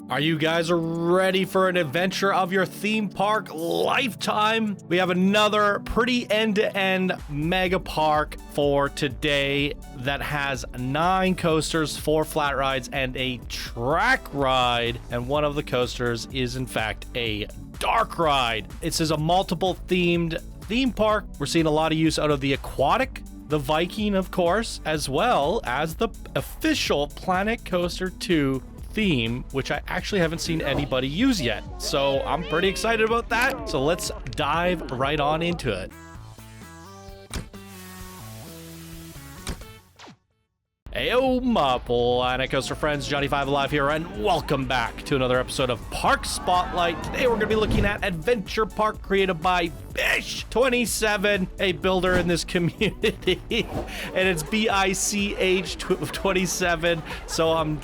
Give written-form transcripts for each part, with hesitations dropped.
Are you guys ready for an adventure of your theme park lifetime? We have another pretty end-to-end mega park for today that has 9 coasters, 4 flat rides, and a track ride. And one of the coasters is, in fact, a dark ride. This is a multiple themed theme park. We're seeing a lot of use out of the aquatic, the Viking, of course, as well as the official Planet Coaster 2 theme, which I actually haven't seen anybody use yet. So I'm pretty excited about that. So let's dive right on into it. Heyo, my Planet Coaster friends, Johnny5 Alive here, and welcome back to another episode of Park Spotlight. Today we're going to be looking at Adventure Park created by Bish27, a builder in this community, and it's BICH27. So I'm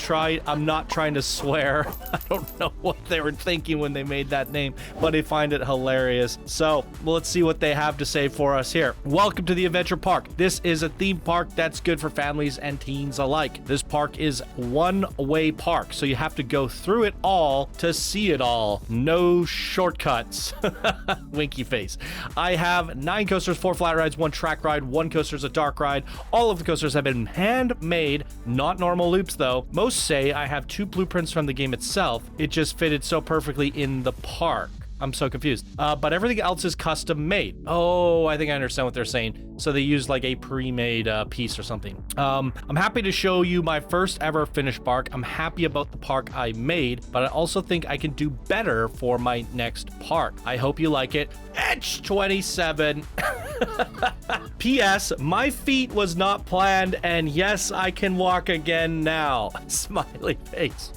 not trying to swear. I don't know what they were thinking when they made that name, but I find it hilarious. So let's see what they have to say for us here. Welcome to the Adventure Park. This is a theme park that's good for families and teens alike. This park is one-way park, so you have to go through it all to see it all. No shortcuts. Winky face. I have 9 coasters, 4 flat rides, 1 track ride, 1 coaster is a dark ride. All of the coasters have been handmade, not normal loops though. Most say I have 2 blueprints from the game itself. It just fitted so perfectly in the park. I'm so confused. But everything else is custom made. Oh, I think I understand what they're saying. So they use like a pre-made piece or something. I'm happy to show you my first ever finished park. I'm happy about the park I made, but I also think I can do better for my next park. I hope you like it. H27. P.S. My feet was not planned, and yes, I can walk again now. Smiley face.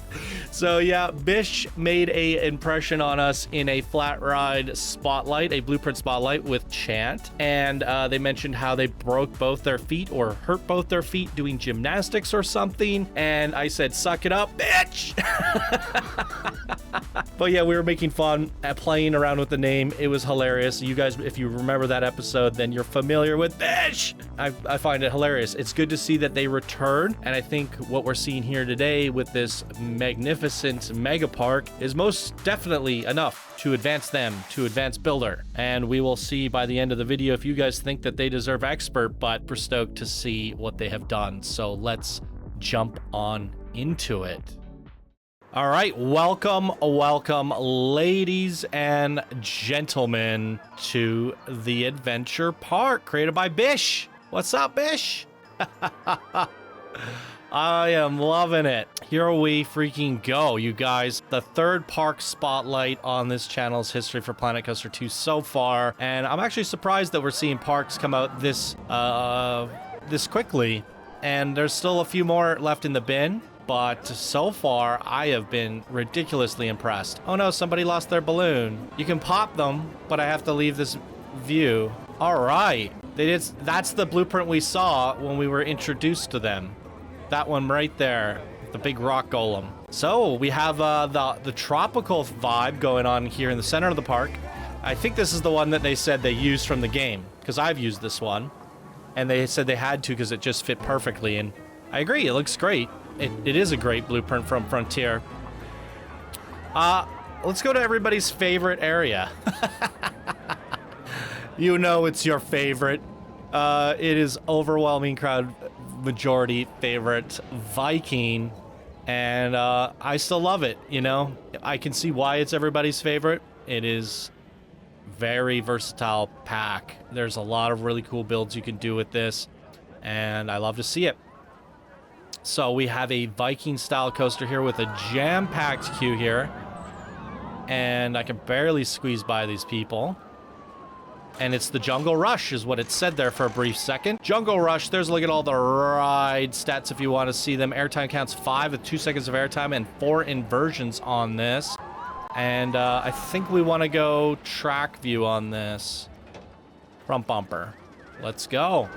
So yeah, Bish made a impression on us in a flat ride spotlight, a blueprint spotlight with chant, and they mentioned how they broke both their feet or hurt both their feet doing gymnastics or something, and I said, suck it up, bitch. But yeah, we were making fun at playing around with the name. It was hilarious. You guys, if you remember that episode, then you're familiar with Bish. I find it hilarious. It's good to see that they return, and I think what we're seeing here today with this magnificent mega park is most definitely enough to advance them, to advance Builder. And we will see by the end of the video if you guys think that they deserve expert, but we're stoked to see what they have done. So let's jump on into it. All right, welcome, ladies and gentlemen, to the Adventure Park created by Bish. What's up, Bish? I am loving it. Here we freaking go, you guys. The 3rd park spotlight on this channel's history for Planet Coaster 2 so far, and I'm actually surprised that we're seeing parks come out this quickly, and there's still a few more left in the bin. But so far, I have been ridiculously impressed. Oh no, somebody lost their balloon. You can pop them, but I have to leave this view. All right. That's the blueprint we saw when we were introduced to them. That one right there, the big rock golem. So we have the tropical vibe going on here in the center of the park. I think this is the one that they said they used from the game, because I've used this one. And they said they had to because it just fit perfectly. And I agree, it looks great. It is a great blueprint from Frontier. Let's go to everybody's favorite area. You know it's your favorite. It is overwhelming crowd majority favorite Viking, and I still love it, you know? I can see why it's everybody's favorite. It is very versatile pack. There's a lot of really cool builds you can do with this, and I love to see it. So we have a Viking style coaster here with a jam-packed queue here. And I can barely squeeze by these people. And it's the Jungle Rush is what it said there for a brief second. Jungle Rush, there's a look at all the ride stats if you want to see them. Airtime counts 5 with 2 seconds of airtime and 4 inversions on this. And I think we want to go track view on this. Front bumper. Let's go.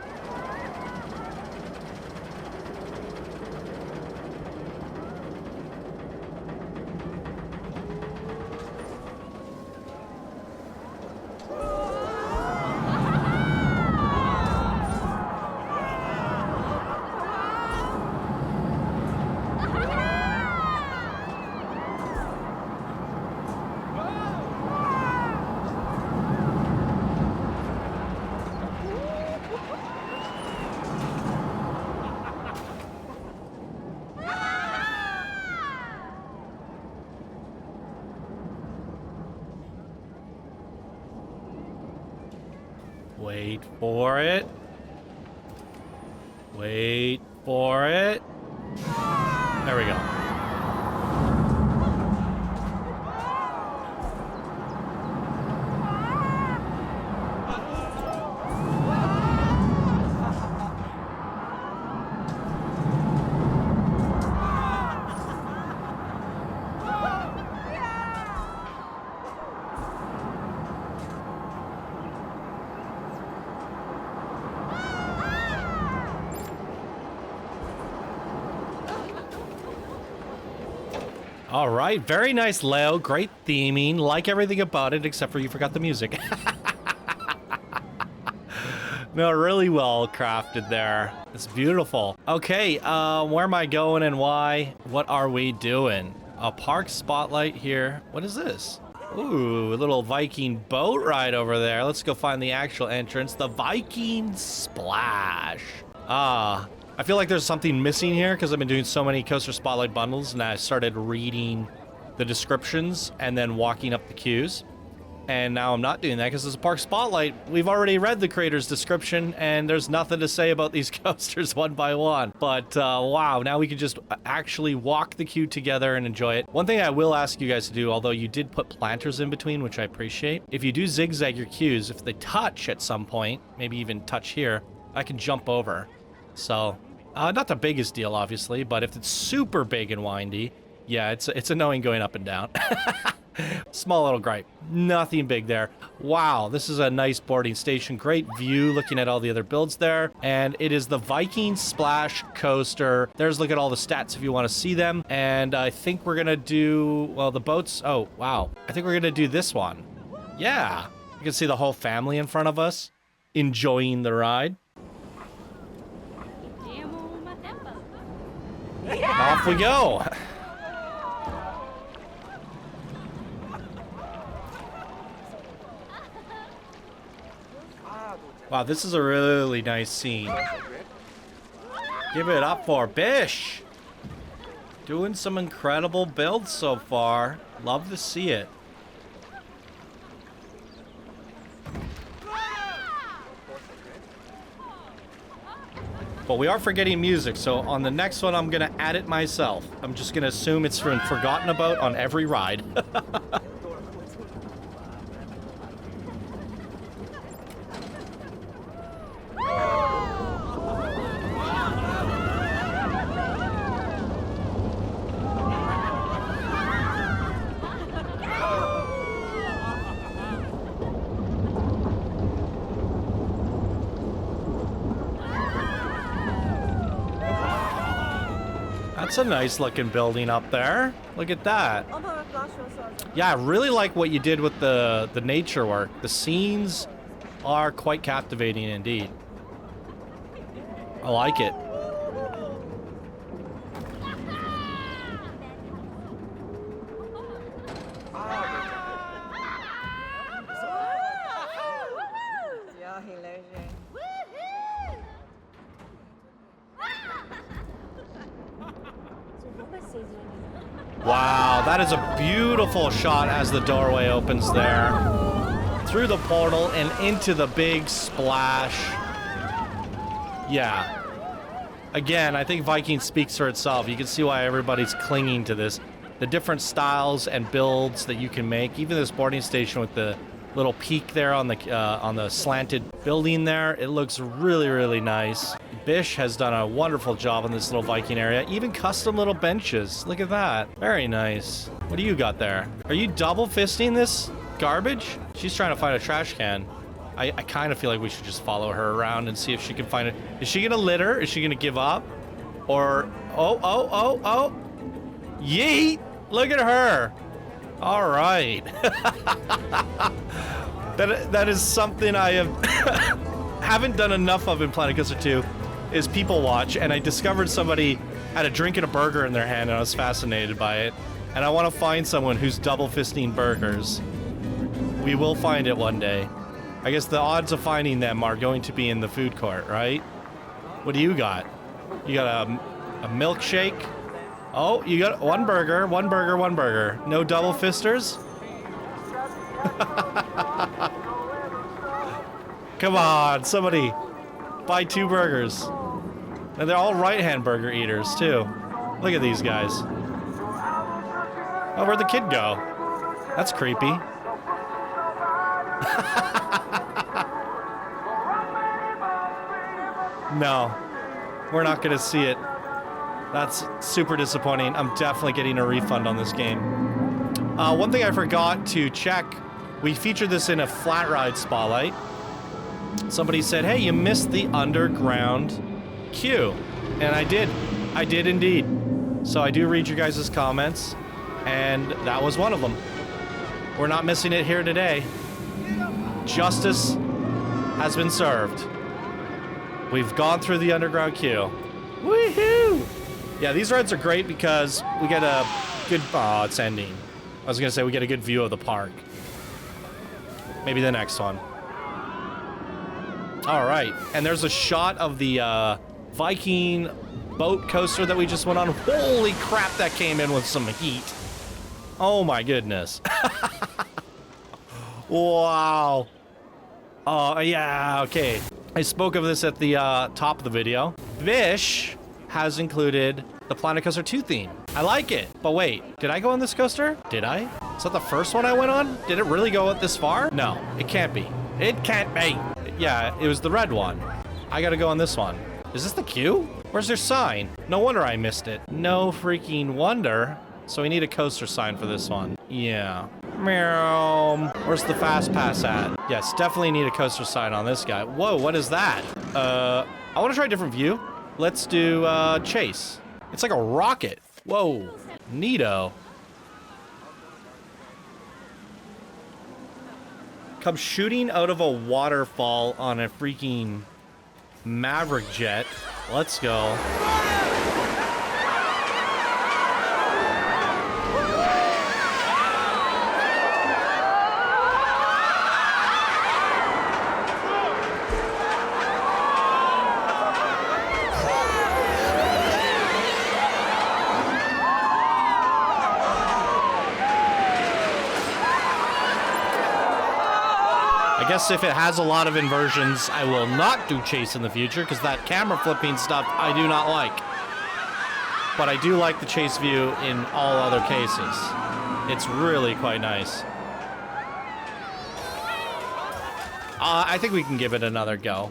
Wait for it. Wait for it. There we go. All right, very nice layout, great theming, like everything about it, except for you forgot the music. No, really well crafted there. It's beautiful. Okay, where am I going and why? What are we doing? A park spotlight here. What is this? Ooh, a little Viking boat ride over there. Let's go find the actual entrance, the Viking Splash. I feel like there's something missing here because I've been doing so many Coaster Spotlight bundles and I started reading the descriptions and then walking up the queues. And now I'm not doing that because it's a Park Spotlight. We've already read the creator's description and there's nothing to say about these coasters one by one. But wow, now we can just actually walk the queue together and enjoy it. One thing I will ask you guys to do, although you did put planters in between, which I appreciate. If you do zigzag your queues, if they touch at some point, maybe even touch here, I can jump over. So... not the biggest deal, obviously, but if it's super big and windy, yeah, it's annoying going up and down. Small little gripe. Nothing big there. Wow, this is a nice boarding station. Great view looking at all the other builds there. And it is the Viking Splash coaster. There's look at all the stats if you want to see them. And I think we're going to do, well, the boats. Oh, wow. I think we're going to do this one. Yeah. You can see the whole family in front of us enjoying the ride. Off we go. Wow, this is a really nice scene. Give it up for Bish. Doing some incredible builds so far. Love to see it. But we are forgetting music, so on the next one, I'm gonna add it myself. I'm just gonna assume it's been forgotten about on every ride. That's a nice looking building up there. Look at that. Yeah, I really like what you did with the nature work. The scenes are quite captivating indeed. I like it. Wow, that is a beautiful shot as the doorway opens there. Through the portal and into the big splash. Yeah. Again, I think Viking speaks for itself. You can see why everybody's clinging to this. The different styles and builds that you can make. Even this boarding station with the little peak there on the slanted building there. It looks really, really nice. Bish has done a wonderful job on this little Viking area. Even custom little benches. Look at that. Very nice. What do you got there? Are you double fisting this garbage? She's trying to find a trash can. I kind of feel like we should just follow her around and see if she can find it. Is she gonna litter? Is she gonna give up? Or, oh. Yeet! Look at her. All right. That is something I haven't done enough of in Planet Coaster 2 is people watch, and I discovered somebody had a drink and a burger in their hand and I was fascinated by it. And I want to find someone who's double fisting burgers. We will find it one day. I guess the odds of finding them are going to be in the food court, right? What do you got? You got a milkshake? Oh, you got one burger. No double fisters? Come on, somebody buy 2 burgers. And they're all right-hand burger eaters, too. Look at these guys. Oh, where'd the kid go? That's creepy. No, we're not gonna see it. That's super disappointing. I'm definitely getting a refund on this game. One thing I forgot to check, we featured this in a flat ride spotlight. Somebody said, hey, you missed the underground queue. And I did indeed. So I do read your guys' comments, and that was one of them. We're not missing it here today. Justice has been served. We've gone through the underground queue. Woohoo! Yeah, these rides are great because we get a good... Oh, it's ending. I was gonna say we get a good view of the park. Maybe the next one. All right, and there's a shot of the Viking boat coaster that we just went on. Holy crap, that came in with some heat. Oh my goodness. Wow. Oh, yeah, okay. I spoke of this at the top of the video. Vish has included the Planet Coaster 2 theme. I like it. But wait, did I go on this coaster? Did I? Is that the first one I went on? Did it really go this far? No, it can't be. It can't be. Yeah, it was the red one. I gotta go on this one. Is this the queue? Where's their sign? No wonder I missed it. No freaking wonder. So we need a coaster sign for this one. Yeah. Meow. Where's the fast pass at? Yes, definitely need a coaster sign on this guy. Whoa, what is that? I want to try a different view. Let's do chase. It's like a rocket. Whoa, neato. Come shooting out of a waterfall on a freaking Maverick jet. Let's go. I guess if it has a lot of inversions, I will not do chase in the future, because that camera flipping stuff I do not like. But I do like the chase view in all other cases. It's really quite nice. I think we can give it another go.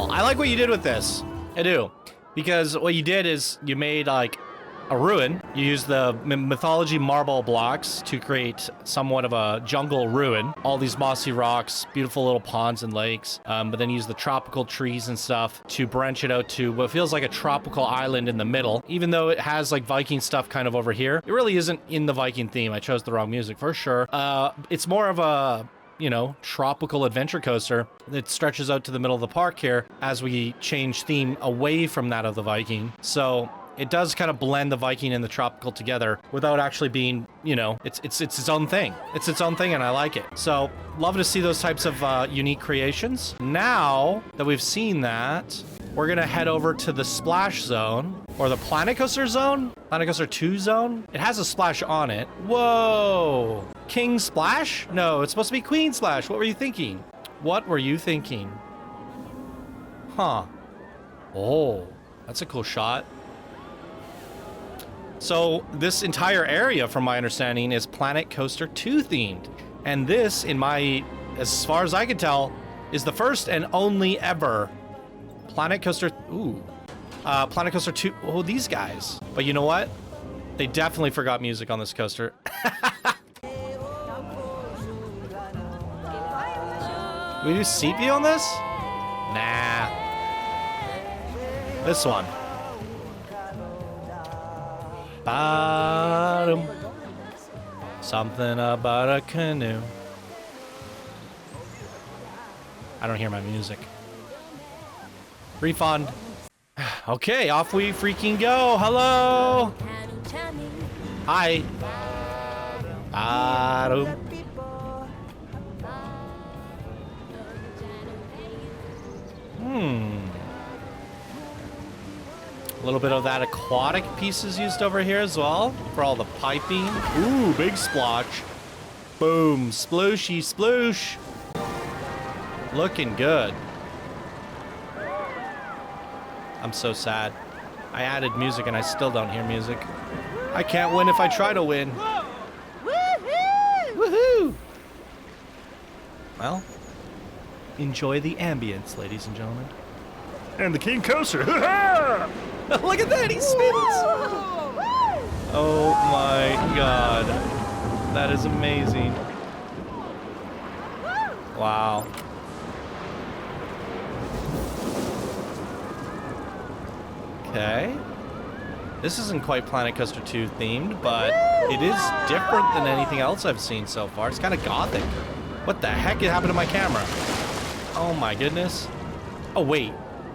I like what you did with this. I do. Because what you did is you made like a ruin. You used the mythology marble blocks to create somewhat of a jungle ruin. All these mossy rocks, beautiful little ponds and lakes. But then use the tropical trees and stuff to branch it out to what feels like a tropical island in the middle. Even though it has like Viking stuff kind of over here, it really isn't in the Viking theme. I chose the wrong music for sure. It's more of a, you know, tropical adventure coaster that stretches out to the middle of the park here as we change theme away from that of the Viking. So it does kind of blend the Viking and the tropical together without actually being, you know, it's its own thing. It's its own thing, and I like it. So love to see those types of unique creations. Now that we've seen that, we're gonna head over to the Splash Zone, or the Planet Coaster Zone? Planet Coaster 2 Zone? It has a splash on it. Whoa! King Splash? No, it's supposed to be Queen Splash. What were you thinking? What were you thinking? Huh. Oh, that's a cool shot. So this entire area, from my understanding, is Planet Coaster 2 themed. And this, as far as I can tell, is the first and only ever Planet Coaster... Ooh. Planet Coaster 2. Oh, these guys. But you know what? They definitely forgot music on this coaster. We do seat view on this? Nah. This one. Bottom. Something about a canoe. I don't hear my music. Refund. Okay, off we freaking go. Hello. Hi. Bottom. A little bit of that aquatic pieces used over here as well for all the piping. Ooh, big splotch. Boom, splooshy sploosh. Looking good. I'm so sad. I added music and I still don't hear music. I can't win if I try to win. Woohoo! Woohoo! Well, enjoy the ambience, ladies and gentlemen. And the King Coaster. Look at that, he spins. Oh my god. That is amazing. Wow. Okay. This isn't quite Planet Coaster 2 themed, but it is different than anything else I've seen so far. It's kind of gothic. What the heck happened to my camera? Oh my goodness. Oh wait,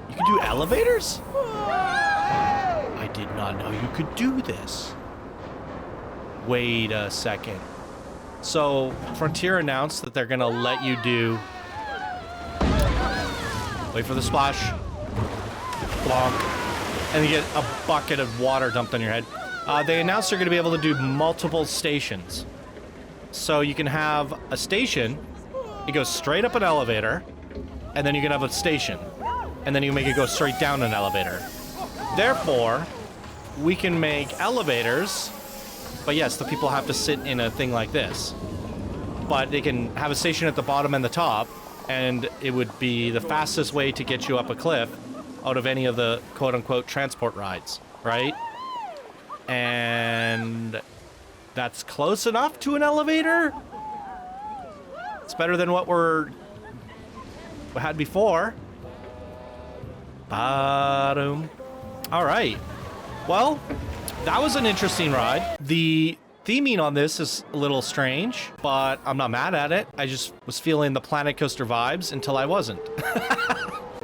you can do elevators? I did not know you could do this. Wait a second. So, Frontier announced that they're gonna let you do... Wait for the splash. Blonk. And you get a bucket of water dumped on your head. They announced they're gonna be able to do multiple stations. So you can have a station, it goes straight up an elevator, and then you can have a station. And then you make it go straight down an elevator. Therefore, we can make elevators, but yes, the people have to sit in a thing like this. But they can have a station at the bottom and the top, and it would be the fastest way to get you up a cliff out of any of the quote-unquote transport rides, right? And that's close enough to an elevator? It's better than what we had before. Bottom. All right. Well, that was an interesting ride. The theming on this is a little strange, but I'm not mad at it. I just was feeling the Planet Coaster vibes until I wasn't.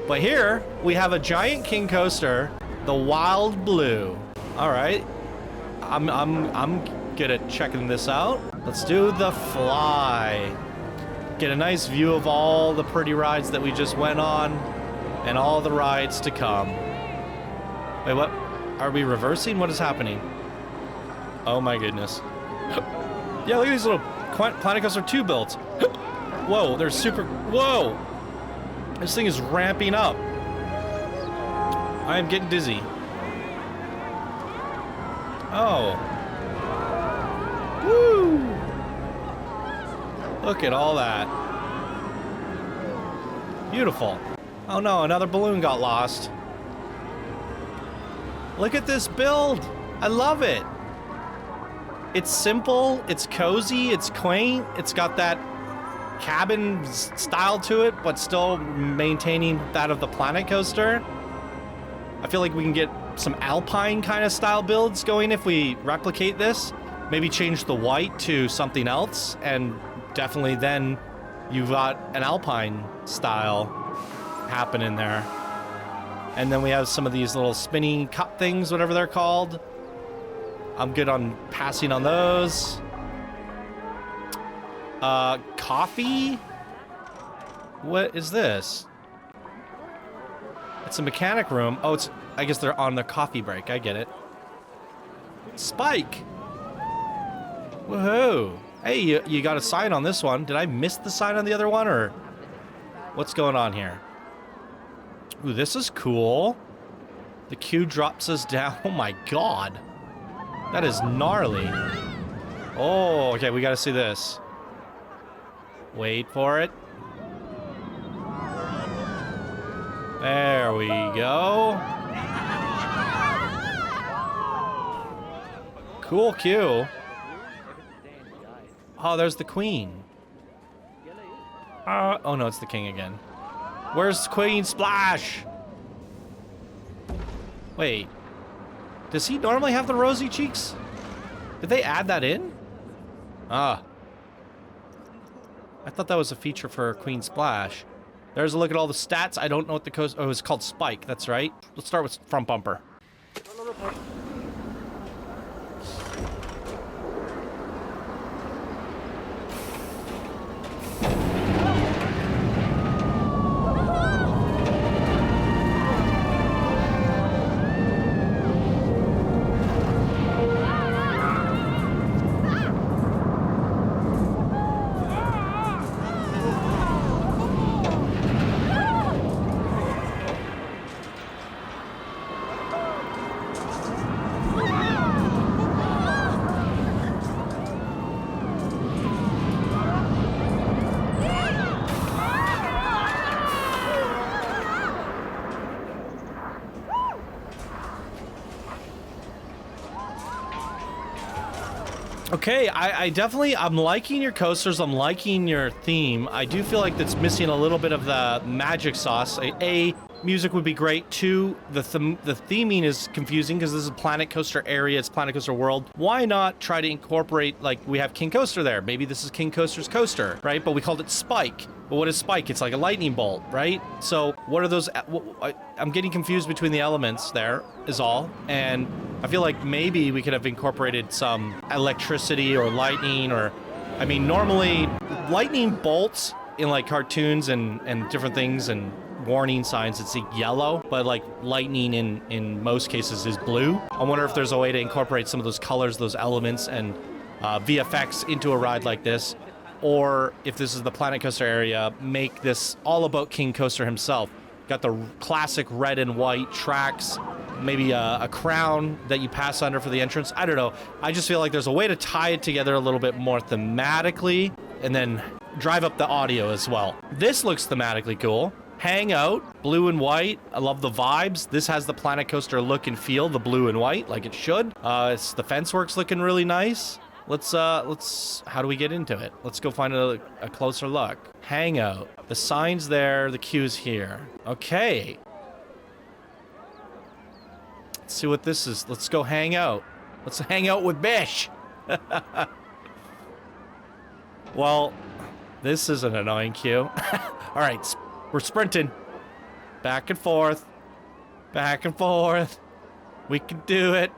But here we have a giant king coaster, the Wild Blue. All right. I'm good at checking this out. Let's do the fly. Get a nice view of all the pretty rides that we just went on and all the rides to come. Wait, what? Are we reversing? What is happening? Oh my goodness. Yeah, look at these little Planet Coaster 2 builds. Whoa, they're super... Whoa! This thing is ramping up. I am getting dizzy. Oh. Woo! Look at all that. Beautiful. Oh no, another balloon got lost. Look at this build. I love it. It's simple, it's cozy, it's quaint, it's got that cabin style to it, but still maintaining that of the Planet Coaster. I feel like we can get some Alpine kind of style builds going if we replicate this. Maybe change the white to something else, and definitely then you've got an Alpine style happening there. And then we have some of these little spinning cup things, whatever they're called. I'm good on passing on those. Coffee? What is this? It's a mechanic room. Oh, it's... I guess they're on their coffee break. I get it. Spike! Woohoo! Hey, you got a sign on this one. Did I miss the sign on the other one, or... What's going on here? Ooh, this is cool. The queue drops us down. Oh my god. That is gnarly. Oh, okay, we gotta see this. Wait for it. There we go. Cool queue. Oh, there's the queen. Oh no, it's the king again. Where's Queen Splash? Wait. Does he normally have the rosy cheeks? Did they add that in? Ah. I thought that was a feature for Queen Splash. There's a look at all the stats. I don't know what the coast... Oh, it's called Spike. That's right. Let's start with front bumper. Okay, I definitely, I'm liking your coasters, I'm liking your theme. I do feel like that's missing a little bit of the magic sauce. A, music would be great. Two, the theming is confusing because this is a Planet Coaster area, it's Planet Coaster World. Why not try to incorporate, like, we have King Coaster there. Maybe this is King Coaster's coaster, right? But we called it Spike. But what is Spike? It's like a lightning bolt, right? So what are those? I'm getting confused between the elements there is all. And I feel like maybe we could have incorporated some electricity or lightning or, I mean, normally lightning bolts in like cartoons and different things and warning signs, it's yellow, but like lightning in most cases is blue. I wonder if there's a way to incorporate some of those colors, those elements and VFX into a ride like this. Or if this is the Planet Coaster area, make this all about King Coaster himself. Got the classic red and white tracks, maybe a crown that you pass under for the entrance. I don't know. I just feel like there's a way to tie it together a little bit more thematically and then drive up the audio as well. This looks thematically cool. Hangout, blue and white. I love the vibes. This has the Planet Coaster look and feel, the blue and white, like it should. It's the fence work's looking really nice. Let's, how do we get into it? Let's go find a closer look. Hangout. The sign's there, the queue's here. Okay. Let's see what this is. Let's go hang out. Let's hang out with Bish. Well, this is an annoying queue. All right, we're sprinting. Back and forth. Back and forth. We can do it.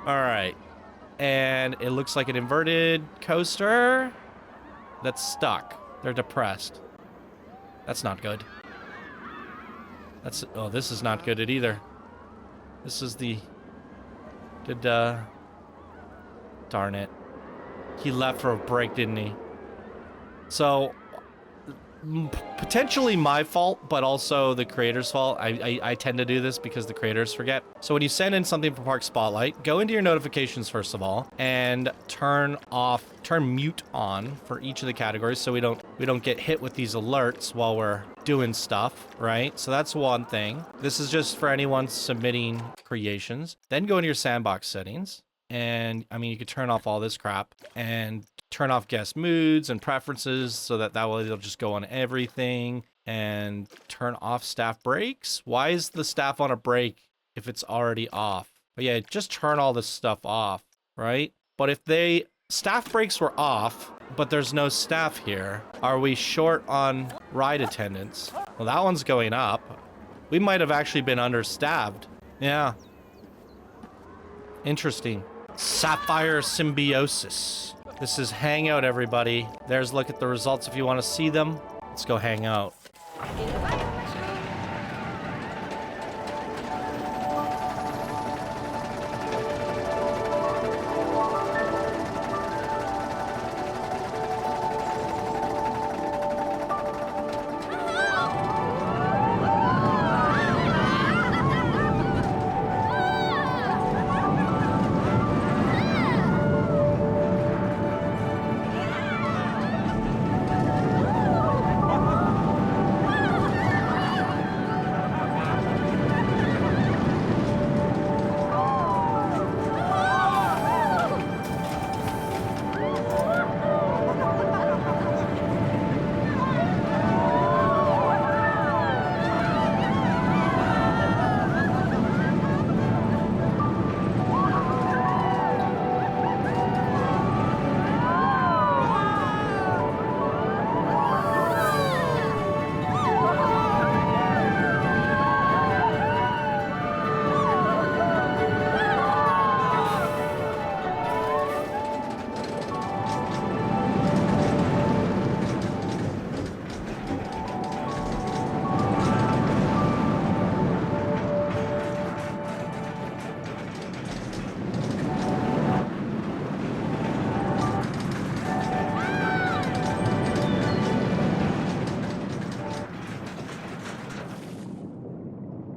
All right. And it looks like an inverted coaster that's stuck. They're depressed. That's not good. That's, oh, this is not good either. This is the, darn it. He left for a break, didn't he? So, potentially my fault, but also the creator's fault. I tend to do this because the creators forget. So when you send in something for Park Spotlight, go into your notifications first of all and turn mute on for each of the categories so we don't get hit with these alerts while we're doing stuff, right? So that's one thing. This is just for anyone submitting creations. Then go into your sandbox settings. And I mean, you could turn off all this crap and turn off guest moods and preferences so that way they'll just go on everything, and turn off staff breaks. Why is the staff on a break if it's already off? But yeah, just turn all this stuff off, right? But if staff breaks were off, but there's no staff here, are we short on ride attendance? Well, that one's going up. We might have actually been understaffed. Yeah. Interesting. Sapphire Symbiosis. This is Hangout, everybody. There's a look at the results if you want to see them. Let's go hang out.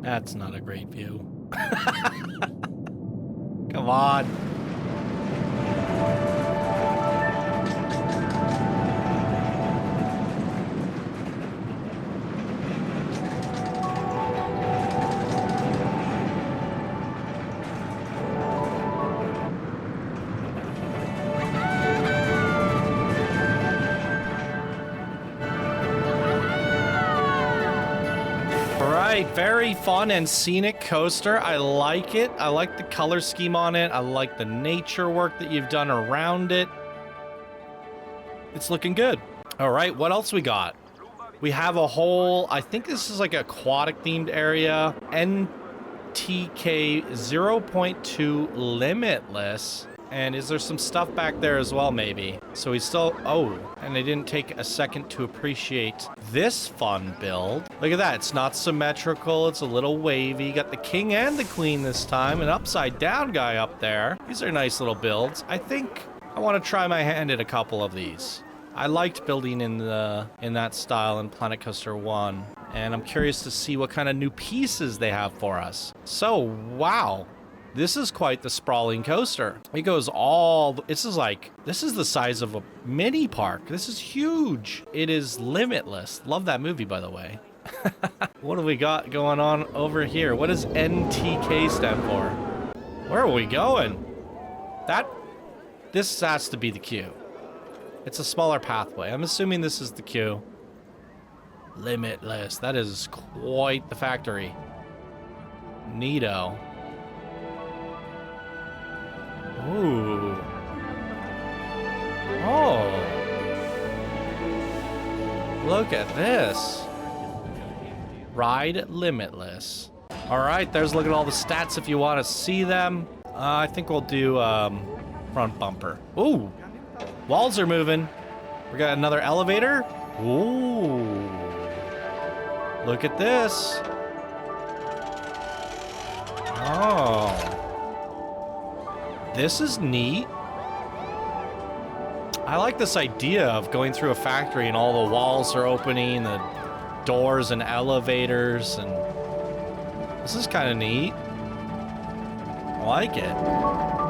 That's not a great view. Come on. Very fun and scenic coaster. I like it. I like the color scheme on it. I like the nature work that you've done around it. It's looking good. All right, what else we got? We have a whole, I think this is like an aquatic themed area. NTK 0.2 Limitless. And is there some stuff back there as well, maybe? So we still, oh, and they didn't take a second to appreciate this fun build. Look at that, it's not symmetrical, it's a little wavy. You got the king and the queen this time, an upside down guy up there. These are nice little builds. I think I want to try my hand at a couple of these. I liked building in that style in Planet Coaster 1, and I'm curious to see what kind of new pieces they have for us. So, wow. This is quite the sprawling coaster. It goes all, this is the size of a mini park. This is huge. It is Limitless. Love that movie, by the way. What do we got going on over here? What does NTK stand for? Where are we going? This has to be the queue. It's a smaller pathway. I'm assuming this is the queue. Limitless. That is quite the factory. Neato. Ooh. Oh. Look at this. Ride Limitless. All right, there's look at all the stats if you want to see them. I think we'll do front bumper. Ooh. Walls are moving. We got another elevator. Ooh. Look at this. Oh. This is neat. I like this idea of going through a factory and all the walls are opening, the doors and elevators, and this is kind of neat. I like it.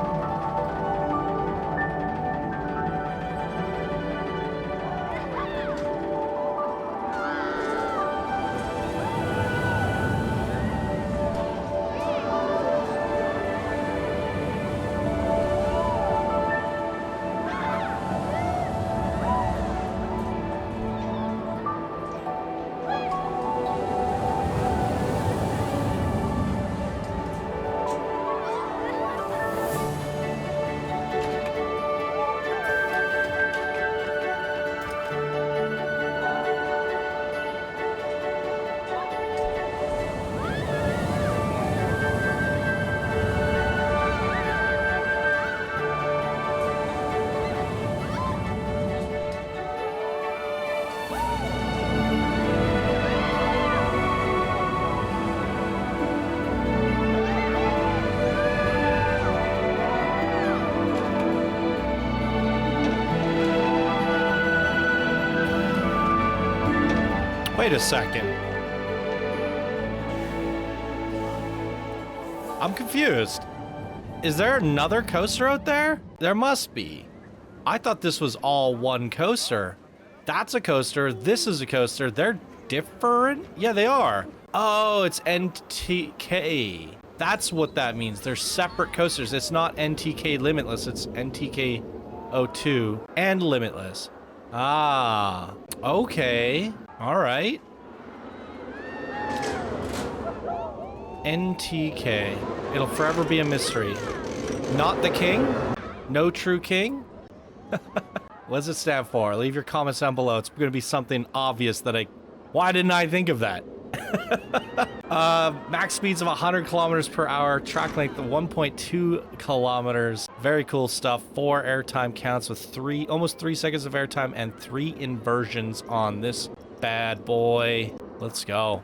Wait a second. I'm confused. Is there another coaster out there? There must be. I thought this was all one coaster. That's a coaster. This is a coaster. They're different? Yeah, they are. Oh, it's NTK. That's what that means. They're separate coasters. It's not NTK Limitless. It's NTK 02 and Limitless. Ah, okay. All right. NTK. It'll forever be a mystery. Not the king? No true king? What does it stand for? Leave your comments down below. It's going to be something obvious that why didn't I think of that? Max speeds of 100 kilometers per hour, track length of 1.2 kilometers. Very cool stuff. 4 airtime counts with almost 3 seconds of airtime and 3 inversions on this bad boy. Let's go.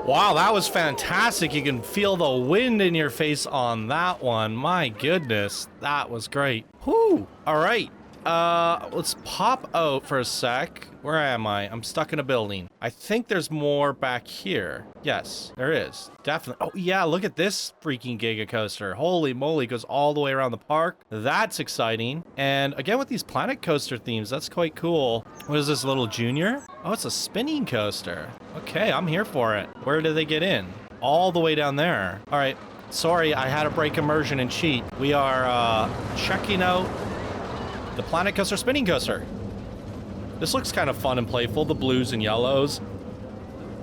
Wow, that was fantastic. You can feel the wind in your face on that one. My goodness, that was great. Whew. All right. Let's pop out for a sec. Where am I? I'm stuck in a building. I think there's more back here. Yes, there is. Definitely. Oh, yeah, look at this freaking Giga Coaster. Holy moly, goes all the way around the park. That's exciting. And again, with these Planet Coaster themes, that's quite cool. What is this, little junior? Oh, it's a spinning coaster. Okay, I'm here for it. Where did they get in? All the way down there. All right. Sorry, I had to break immersion and cheat. We are checking out the Planet Coaster spinning coaster. This looks kind of fun and playful, the blues and yellows.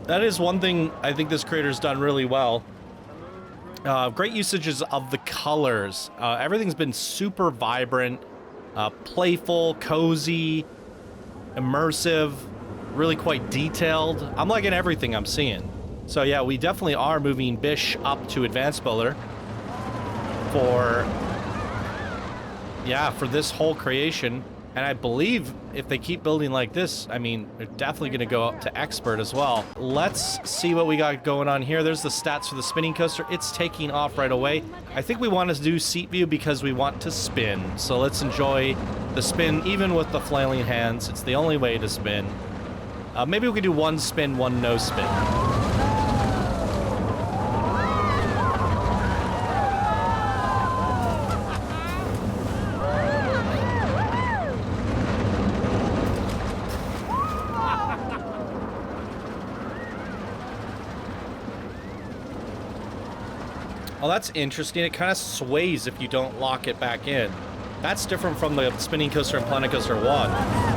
That is one thing I think this creator's done really well. Great usages of the colors. Everything's been super vibrant, playful, cozy, immersive, really quite detailed. I'm liking everything I'm seeing. So yeah, we definitely are moving Bish up to Advanced Builder for this whole creation. And I believe if they keep building like this, I mean, they're definitely going to go up to Expert as well. Let's see what we got going on here. There's the stats for the spinning coaster. It's taking off right away. I think we want to do seat view because we want to spin. So let's enjoy the spin, even with the flailing hands. It's the only way to spin. Maybe we could do one spin, one no spin. Oh, that's interesting. It kind of sways if you don't lock it back in. That's different from the spinning coaster and Planet Coaster 1.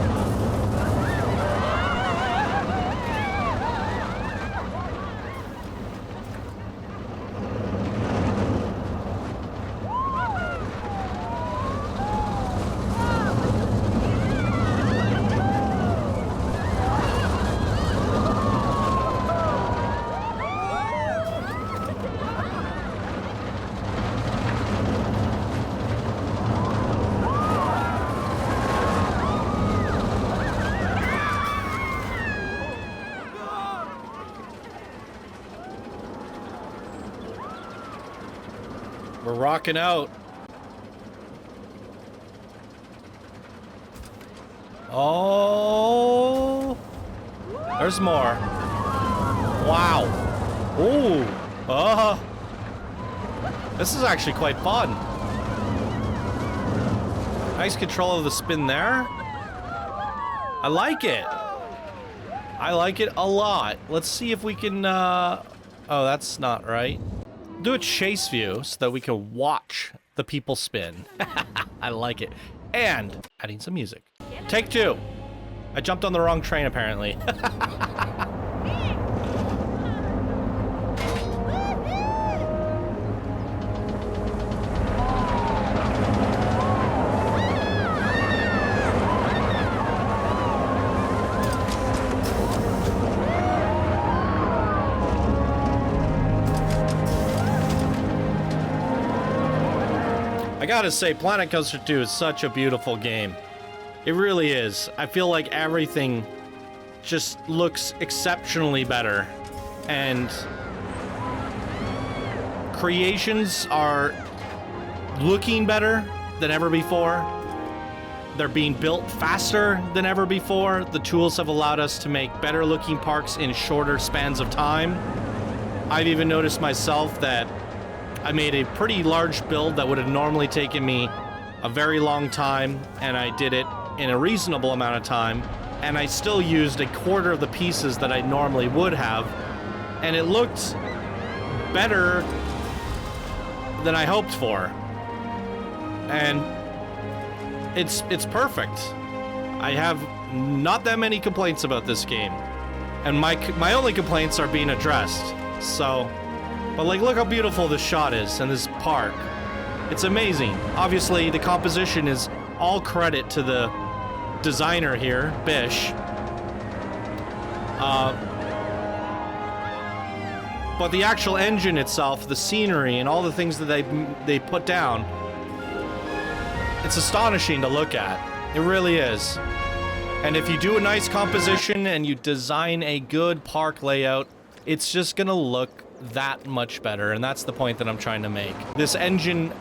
We're rocking out. Oh, there's more. Wow. Ooh. This is actually quite fun. Nice control of the spin there. I like it. I like it a lot. Let's see if we can, oh, that's not right. Do a chase view so that we can watch the people spin. I like it. And adding some music. Take two. I jumped on the wrong train, apparently. I gotta say, Planet Coaster 2 is such a beautiful game. It really is. I feel like everything just looks exceptionally better. And creations are looking better than ever before. They're being built faster than ever before. The tools have allowed us to make better looking parks in shorter spans of time. I've even noticed myself that I made a pretty large build that would have normally taken me a very long time, and I did it in a reasonable amount of time, and I still used a quarter of the pieces that I normally would have, and it looked better than I hoped for. And it's perfect. I have not that many complaints about this game, and my only complaints are being addressed. So, but like, look how beautiful this shot is and this park. It's amazing. Obviously, the composition is all credit to the designer here, Bish. But the actual engine itself, the scenery, and all the things that they put down, it's astonishing to look at. It really is. And if you do a nice composition and you design a good park layout, it's just gonna look that much better, and that's the point that I'm trying to make. This engine,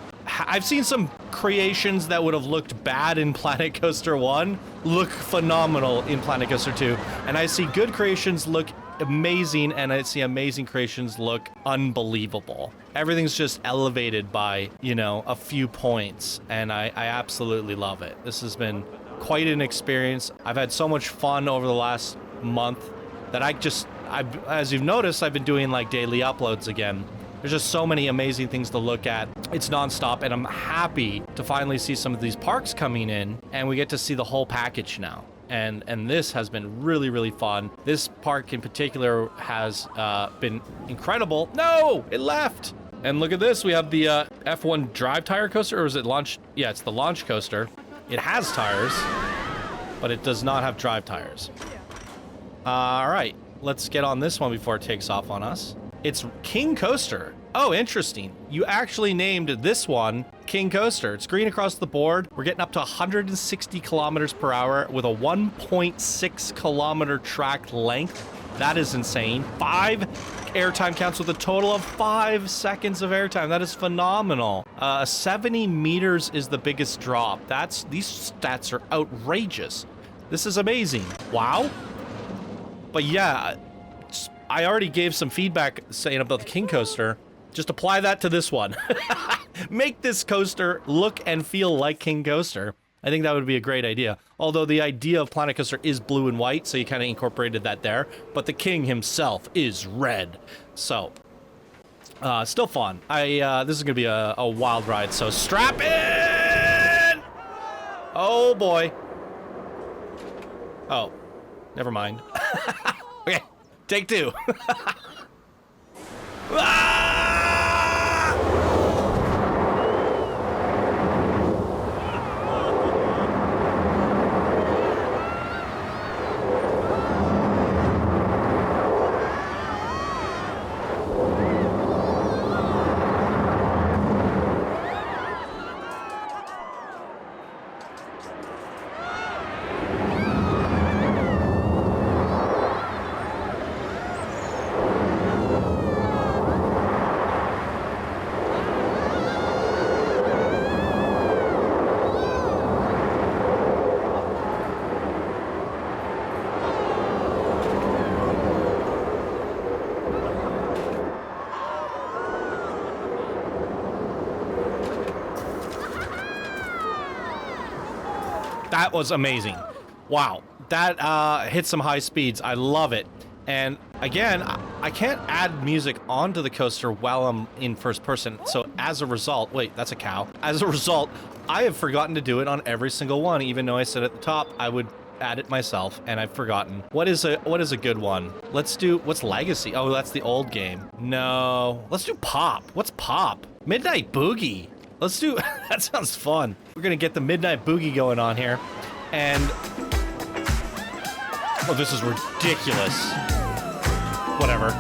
I've seen some creations that would have looked bad in Planet Coaster 1 look phenomenal in Planet Coaster 2, and I see good creations look amazing, and I see amazing creations look unbelievable. Everything's just elevated by, you know, a few points, and I absolutely love it. This has been quite an experience. I've had so much fun over the last month that as you've noticed, I've been doing like daily uploads again. There's just so many amazing things to look at. It's nonstop, and I'm happy to finally see some of these parks coming in, and we get to see the whole package now. And this has been really, really fun. This park in particular has been incredible. No, it left. And look at this. We have the F1 drive tire coaster, or is it launch? Yeah, it's the launch coaster. It has tires, but it does not have drive tires. All right, let's get on this one before it takes off on us. It's King Coaster. Oh, interesting. You actually named this one King Coaster. It's green across the board. We're getting up to 160 kilometers per hour with a 1.6 kilometer track length. That is insane. 5 airtime counts with a total of 5 seconds of airtime. That is phenomenal. 70 meters is the biggest drop. These stats are outrageous. This is amazing. Wow. But yeah, I already gave some feedback saying about the King Coaster. Just apply that to this one. Make this coaster look and feel like King Coaster. I think that would be a great idea. Although the idea of Planet Coaster is blue and white, so you kind of incorporated that there. But the king himself is red. So, still fun. This is going to be a wild ride, so strap in! Oh, boy. Oh, never mind. Okay, take 2. That was amazing. Wow, that hit some high speeds. I love it. And again, I can't add music onto the coaster while I'm in first person. So as a result, wait, that's a cow. As a result, I have forgotten to do it on every single one, even though I said at the top I would add it myself, and I've forgotten. What is a good one? What's Legacy? Oh, that's the old game. No, let's do Pop. What's Pop? Midnight Boogie. Let's do, that sounds fun. We're gonna get the Midnight Boogie going on here. And, oh, this is ridiculous. Whatever.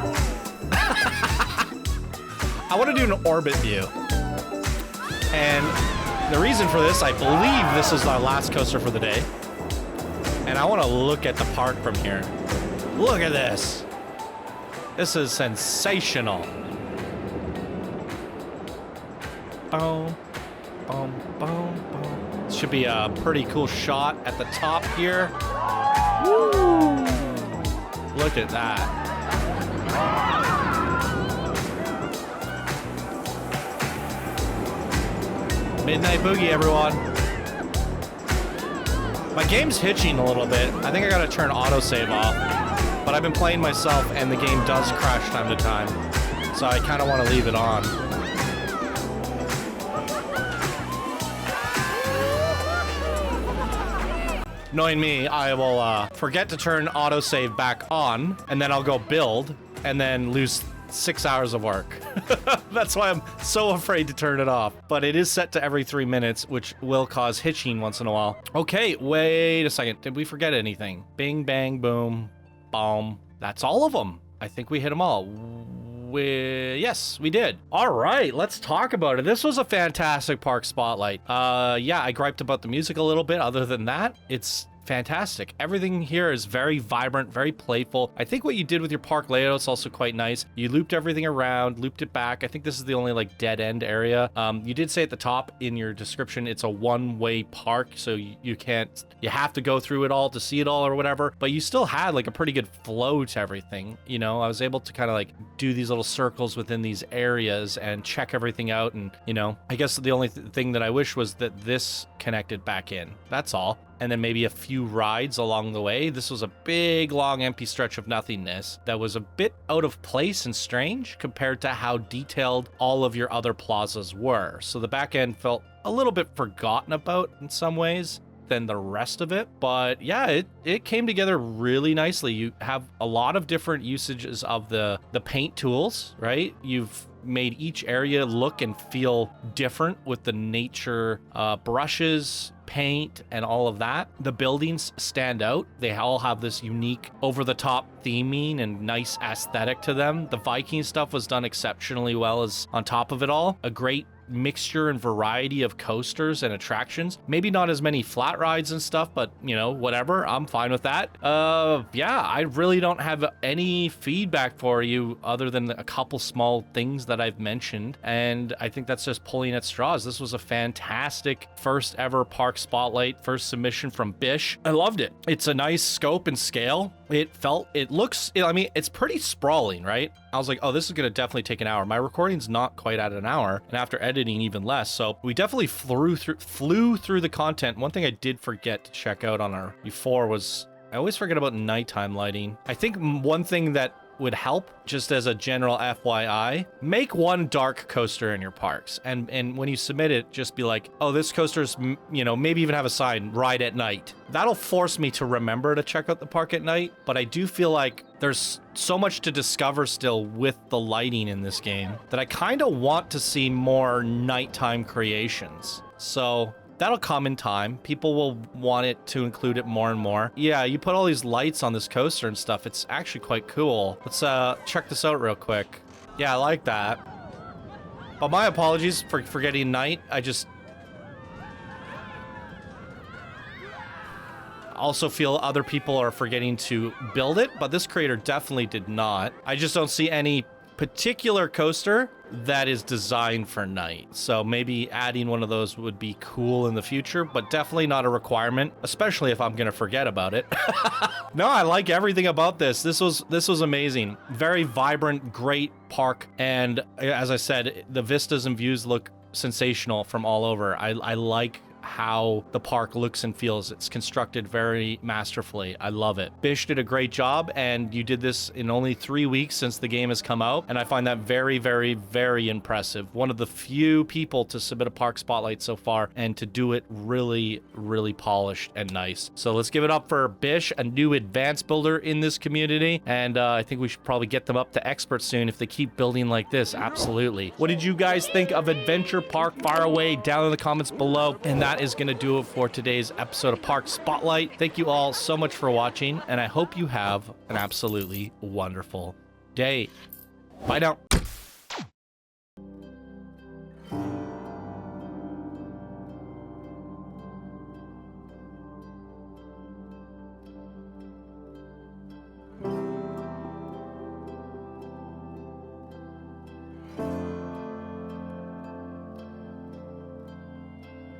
I wanna do an orbit view. And the reason for this, I believe this is our last coaster for the day. And I wanna look at the park from here. Look at this. This is sensational. Boom, boom, boom, boom. Should be a pretty cool shot at the top here. Woo! Look at that. Midnight Boogie, everyone. My game's hitching a little bit. I think I gotta turn autosave off. But I've been playing myself and the game does crash time to time. So I kinda wanna leave it on. Knowing me, I will forget to turn autosave back on, and then I'll go build, and then lose 6 hours of work. That's why I'm so afraid to turn it off. But it is set to every 3 minutes, which will cause hitching once in a while. Okay, wait a second. Did we forget anything? Bing, bang, boom, boom. That's all of them. I think we hit them all. Yes, we did. All right, let's talk about it. This was a fantastic park spotlight. Yeah, I griped about the music a little bit. Other than that, it's fantastic. Everything here is very vibrant, very playful. I think what you did with your park layout is also quite nice. You looped everything around, looped it back. I think this is the only like dead end area. You did say at the top in your description it's a one-way park, so you have to go through it all to see it all or whatever, but you still had like a pretty good flow to everything. You know, I was able to kind of like do these little circles within these areas and check everything out, and you know, I guess the only thing that I wish was that this connected back in. That's all. And then maybe a few rides along the way. This was a big, long, empty stretch of nothingness that was a bit out of place and strange compared to how detailed all of your other plazas were. So the back end felt a little bit forgotten about in some ways than the rest of it. But yeah, it came together really nicely. You have a lot of different usages of the paint tools, right? You've made each area look and feel different with the nature brushes, paint, and all of that. The buildings stand out. They all have this unique over-the-top theming and nice aesthetic to them. The Viking stuff was done exceptionally well as on top of it all. A great mixture and variety of coasters and attractions. Maybe not as many flat rides and stuff, but you know, whatever, I'm fine with that. Yeah, I really don't have any feedback for you other than a couple small things that I've mentioned, and I think that's just pulling at straws. This was a fantastic first ever park spotlight, first submission from Bish. I loved it. It's a nice scope and scale. I mean, it's pretty sprawling, right? I was like, oh, this is going to definitely take an hour. My recording's not quite at an hour, and after editing, even less. So we definitely flew through the content. One thing I did forget to check out on our before was I always forget about nighttime lighting. I think one thing that would help, just as a general FYI, make one dark coaster in your parks, and when you submit it, just be like, oh, this coaster's, you know, maybe even have a sign, ride at night. That'll force me to remember to check out the park at night, but I do feel like there's so much to discover still with the lighting in this game that I kind of want to see more nighttime creations. So that'll come in time. People will want it to include it more and more. Yeah, you put all these lights on this coaster and stuff. It's actually quite cool. Let's check this out real quick. Yeah, I like that. But my apologies for forgetting night. I just also feel other people are forgetting to build it, but this creator definitely did not. I just don't see any particular coaster that is designed for night. So maybe adding one of those would be cool in the future, but definitely not a requirement, especially if I'm gonna forget about it. No, I like everything about this. This was amazing. Very vibrant, great park, and as I said, the vistas and views look sensational from all over. I like how the park looks and feels. It's constructed very masterfully. I love it. Bish did a great job, and you did this in only 3 weeks since the game has come out, and I find that very, very, very impressive. One of the few people to submit a park spotlight so far, and to do it really, really polished and nice. So let's give it up for Bish, a new advanced builder in this community, and I think we should probably get them up to expert soon if they keep building like this. Absolutely. What did you guys think of Adventure Park Far Away? Down in the comments below. And that is going to do it for today's episode of Park Spotlight. Thank you all so much for watching, and I hope you have an absolutely wonderful day. Bye now.